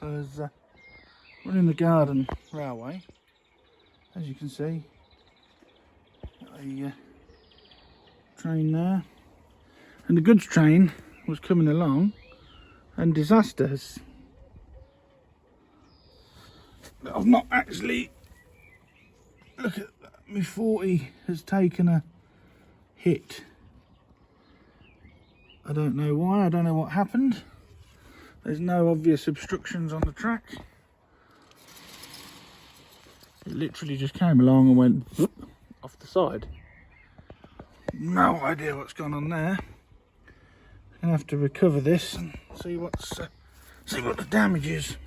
So there's running the garden railway, as you can see. Got a train there, and the goods train was coming along, and disasters. I've not actually, look at that, my 40 has taken a hit. I don't know why, I don't know what happened. There's no obvious obstructions on the track. It literally just came along and went off the side. No idea what's gone on there. Gonna have to recover this and see what the damage is.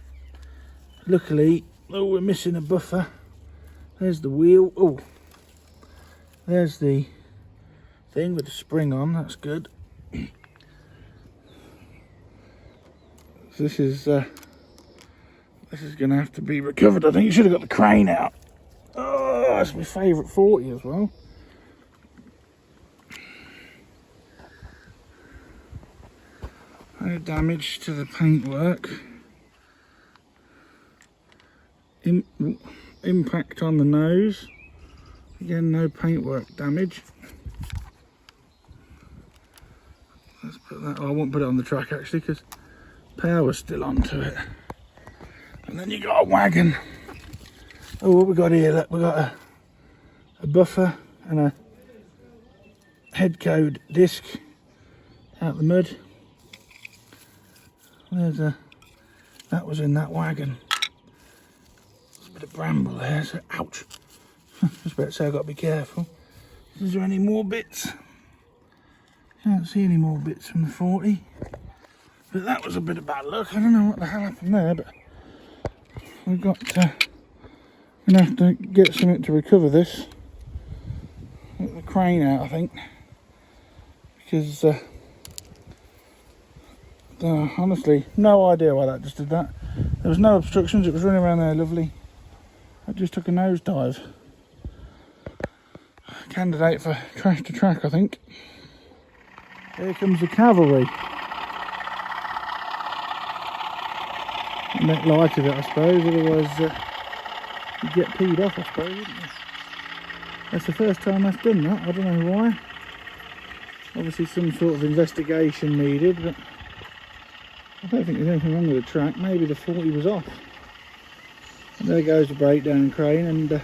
Luckily, oh, we're missing a buffer. There's the wheel. Oh, there's the thing with the spring on. That's good. So this is going to have to be recovered. I think you should have got the crane out. Oh, that's my favourite 40 as well. No damage to the paintwork. Impact on the nose. Again, no paintwork damage. Let's put that. Oh, I won't put it on the track actually because power's still onto it. And then you got a wagon. Oh, what we got here? Look, we got a buffer and a head code disc out the mud. There's that was in that wagon. There's a bit of bramble there, so ouch. Just about to say I've got to be careful. Is there any more bits? Can't see any more bits from the 40. But that was a bit of bad luck. I don't know what the hell happened there, but we've got to, gonna have to get something to recover this. Get the crane out, I think, because honestly, no idea why that just did that. There was no obstructions. It was running around there lovely. I just took a nosedive. Candidate for crash to track, I think. Here comes the cavalry. Make light of it, I suppose, otherwise you'd get peed off, I suppose, wouldn't you? That's the first time that's done that, I don't know why. Obviously some sort of investigation needed, but I don't think there's anything wrong with the track. Maybe the 40 was off. And there goes the breakdown crane, and the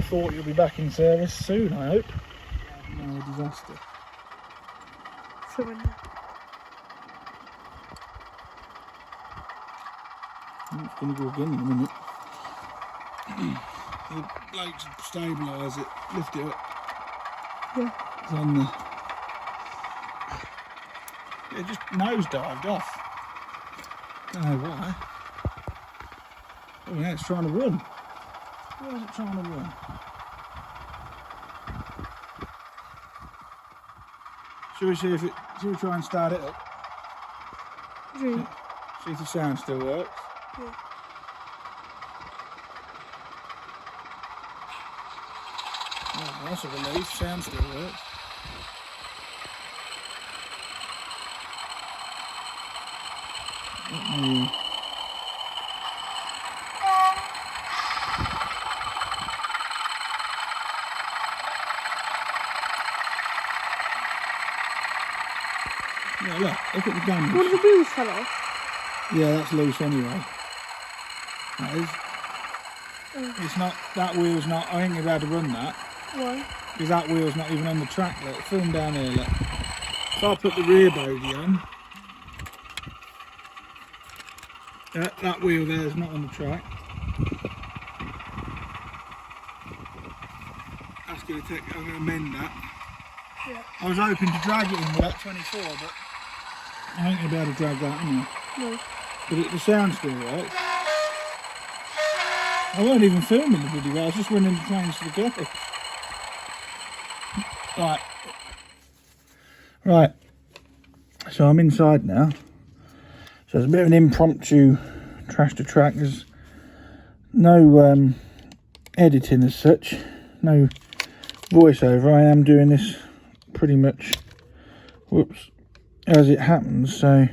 40 will be back in service soon, I hope. No disaster. It's going to go again in a minute. The blokes stabilise it, lift it up. Yeah. It's on the... It just nosedived off. Don't know why. Oh yeah, it's trying to run. Why is it trying to run? Shall we see if it... Shall we try and start it up? See if the sound still works. Yeah. Oh, that's a relief. Sound still works. Yeah, look at the damage. One of the wheels fell off. Yeah, that's loose anyway. That is. It's not, that wheel's not, I ain't going to be able to run that. Why? Because that wheel's not even on the track, look. Film down here, look. If I put the rear bogey on, that wheel there is not on the track. That's going to take, I'm going to amend that. Yeah. I was hoping to drag it in with that 24, but I ain't going to be able to drag that anyway. No. But the sound still works. I weren't even filming the video, I was just running the trains to the garage. Right, so I'm inside now. So it's a bit of an impromptu trash to track. There's no editing as such, no voiceover. I am doing this pretty much, whoops, as it happens. So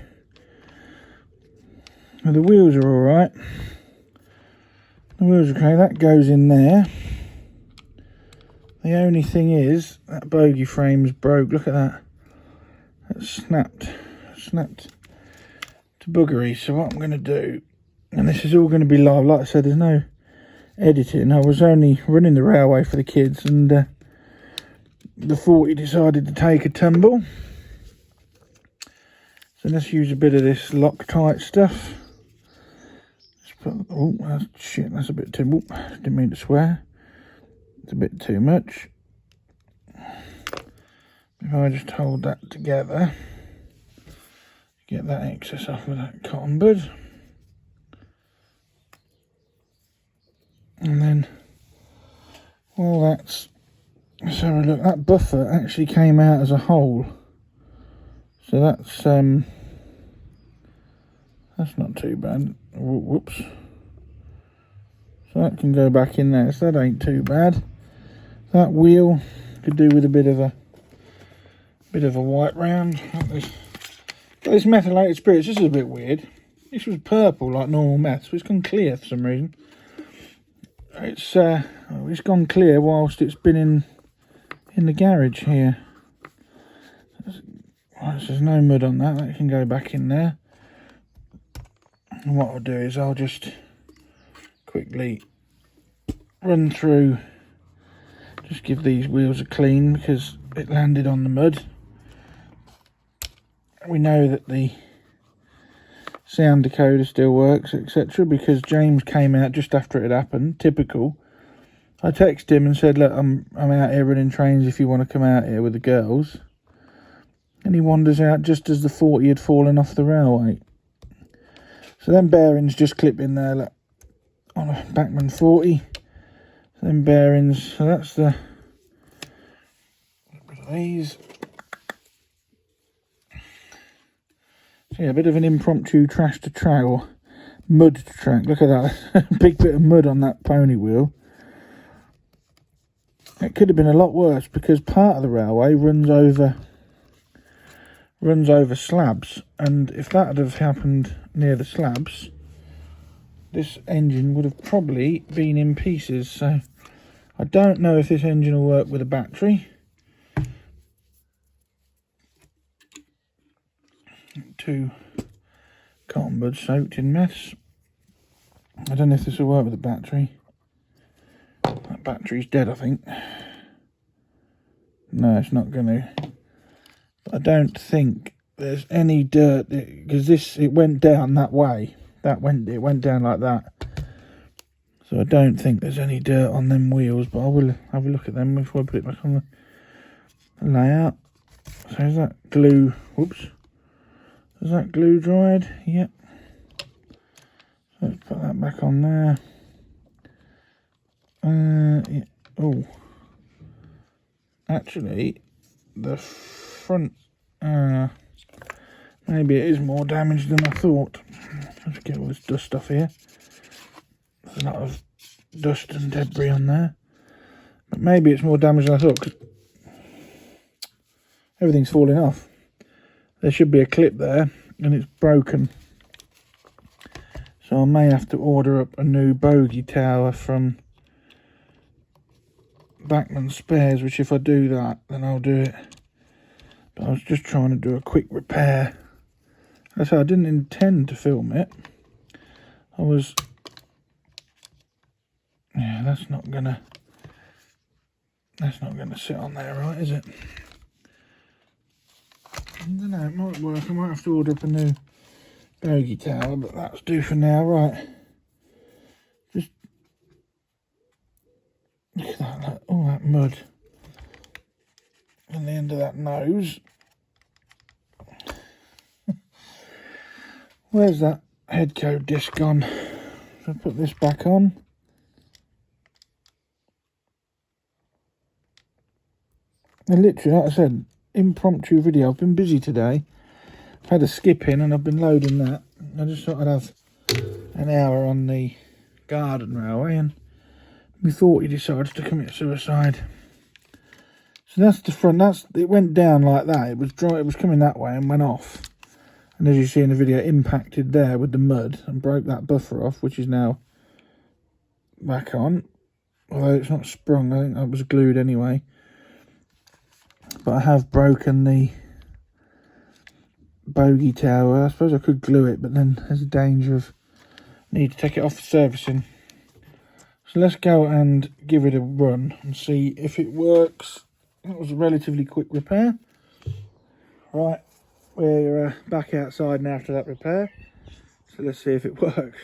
Well, the wheels are alright. The wheels are okay, that goes in there. The only thing is, that bogey frame's broke, look at that. That's snapped to buggery. So what I'm going to do, and this is all going to be live, like I said, there's no editing. I was only running the railway for the kids, and the 40 decided to take a tumble. So let's use a bit of this Loctite stuff. Oh, that's, shit, that's a bit too, oh, didn't mean to swear. It's a bit too much. If I just hold that together, get that excess off with that cotton bud. And then, well, let's have a look. That buffer actually came out as a hole. So that's not too bad. Whoops. So that can go back in there, so that ain't too bad. That wheel could do with a bit of a white round. This methylated spirits, this is a bit weird. This was purple like normal meth, so it's gone clear for some reason. It's gone clear whilst it's been in the garage here. Right, so there's no mud on that. That can go back in there. And what I'll do is I'll just quickly run through, just give these wheels a clean because it landed on the mud. We know that the sound decoder still works, etc., because James came out just after it had happened. Typical. I texted him and said, look, I'm out here running trains if you want to come out here with the girls. And he wanders out just as the 40 had fallen off the railway. So then bearings just clip in there, look, on a Bachmann 40. So then bearings, so that's the, get rid of these. So yeah, a bit of an impromptu trash to track, or mud to track. Look at that, big bit of mud on that pony wheel. It could have been a lot worse because part of the railway runs over slabs, and if that had have happened near the slabs, this engine would have probably been in pieces. So I don't know if this engine will work with a battery. Two cotton buds soaked in mess. I don't know if this will work with a battery. That battery's dead, I think. No, it's not going to. I don't think there's any dirt, because it went down that way. It went down like that. So I don't think there's any dirt on them wheels, but I will have a look at them before I put it back on the layout. So is that glue? Whoops. Is that glue dried? Yep. So let's put that back on there. Yeah. Oh. Actually, the front, maybe it is more damaged than I thought. Let's get all this dust off here. There's a lot of dust and debris on there, but maybe it's more damaged than I thought because everything's falling off. There should be a clip there and it's broken, so I may have to order up a new bogey tower from Bachmann Spares, which if I do that then I'll do it. But I was just trying to do a quick repair. As I said, I didn't intend to film it. Yeah, that's not gonna sit on there, right, is it? I don't know, it might work. I might have to order up a new bogey tower, but that's due for now, right? Just look at that, look, all that mud on the end of that nose. Where's that head code disc gone? So I put this back on. And literally, like I said, impromptu video. I've been busy today. I've had a skip in and I've been loading that. I just thought I'd have an hour on the garden railway, and we thought he decided to commit suicide. So that's the front. It went down like that. It was dry. It was coming that way and went off. And as you see in the video, impacted there with the mud and broke that buffer off, which is now back on. Although it's not sprung, I think that was glued anyway. But I have broken the bogey tower. I suppose I could glue it, but then there's a danger of need to take it off for servicing. So let's go and give it a run and see if it works. That was a relatively quick repair. Right, we're back outside now after that repair. So let's see if it works.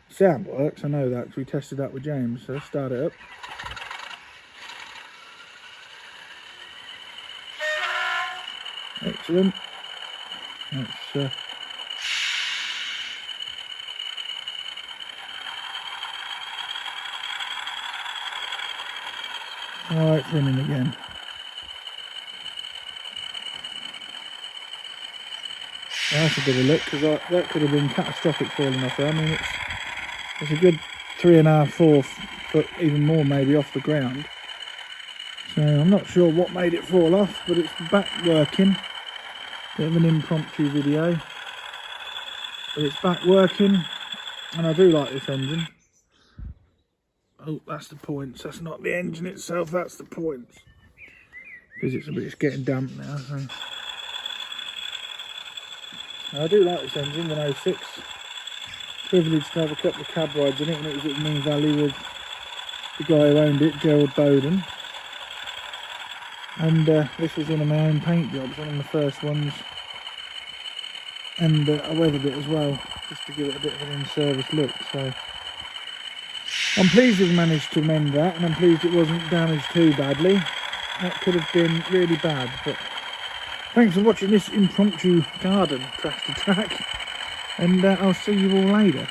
Sound works, I know that, because we tested that with James. So let's start it up. Excellent. Let's oh, it's running again. That's a bit of luck, because that could have been catastrophic falling off there. I mean, it's a good 3.5, 4 foot, even more maybe, off the ground. So I'm not sure what made it fall off, but it's back working. Bit of an impromptu video, but it's back working, and I do like this engine. Oh, that's the points. That's not the engine itself. That's the points, because it's getting damp now. So. I do like this engine, the 06. Privileged to have a couple of cab rides in it, and it was at Moon Valley with the guy who owned it, Gerald Bowden. And this was one of my own paint jobs, one of the first ones. And I weathered it as well, just to give it a bit of an in-service look. So I'm pleased we've managed to mend that, and I'm pleased it wasn't damaged too badly. That could have been really bad, but thanks for watching this impromptu garden crash to track, and I'll see you all later.